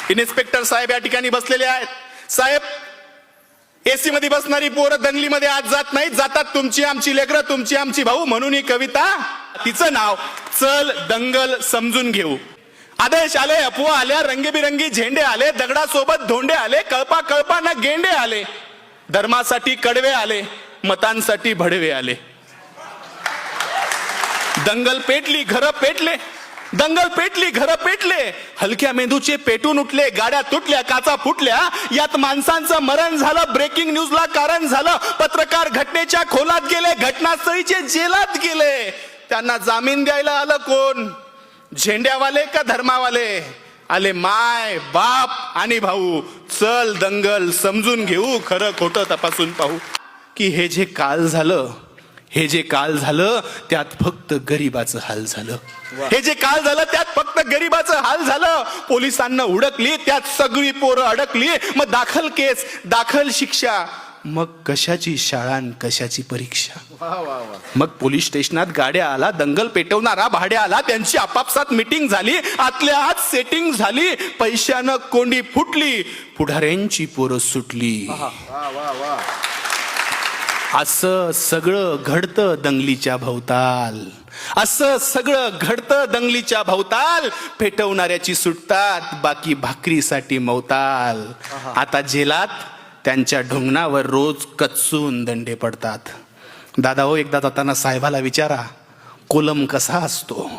Inspector साहेब या ठिकाणी बसलेले आहेत. साहेब, एसी मध्ये बसणारी पोरं दंगलीमध्ये आज जात नाहीत, जातात तुमची आमची लेकरं, तुमची आमची भाऊ. म्हणून ही कविता, तिचं नाव चल दंगल समजून घेऊ. आदेश आले, अफवा आल्या, रंगीबिरंगी झेंडे आले, दगडासोबत धोंडे आले, कळपा कळपा न गेंडे आले, धर्मासाठी कडवे आले, मतांसाठी भडवे आले. दंगल पेटली, घरं पेटले, दंगल पेटली, घरं पेटले, हलक्या मेंदूचे पेटून उठले, गाड्या तुटल्या, काचा फुटल्या, यात माणसांचं मरण झालं, ब्रेकिंग न्यूजला कारण झालं, पत्रकार घटनेच्या खोलात गेले, घटनास्थळीचे जेलात गेले. त्यांना जामीन द्यायला आलं कोण? झेंड्यावाले का धर्मावाले? आले माय बाप आणि भाऊ. चल दंगल समजून घेऊ, खरं खोटं तपासून पाहू. की हे जे काल झालं, हे जे काल झालं त्यात फक्त गरिबाचं हाल झालं. हे जे काल झालं त्यात फक्त गरिबाचं हाल झालं. पोलिसांना उडकली, त्यात सगळी पोरं अडकली. मग दाखल केस, दाखल शिक्षा, मग कशाची शाळा कशाची परीक्षा. मग पोलीस स्टेशनात गाड्या आला, दंगल पेटवणारा भाड्या आला, त्यांची आपापसात मीटिंग झाली, आतल्या आत सेटिंग झाली, पैशानं कोंडी फुटली, पुढाऱ्यांची पोरं सुटली. असं सगळं घडतं दंगलीच्या भोवताल, असं सगळं घडतं दंगलीच्या भोवताल. पेटवणाऱ्याची सुटतात, बाकी भाकरीसाठी मवताल. आता जेलात त्यांच्या ढुंगणावर रोज कच्चून दंडे पडतात. दादा हो, एकदा जाताना साहेबाला विचारा, कोलम कसा असतो,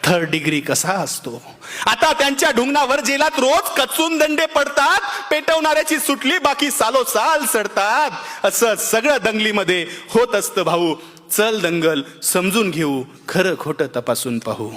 3rd डिग्री कसा असतो. आता त्यांच्या ढुंगणावर जेलात रोज कचून दंडे पडतात. पेटवणाऱ्याची सुटली, बाकी सालोसाल सडतात. असं सगळं दंगलीमध्ये होत असतं भाऊ. चल दंगल समजून घेऊ, खरं खोटं तपासून पाहू.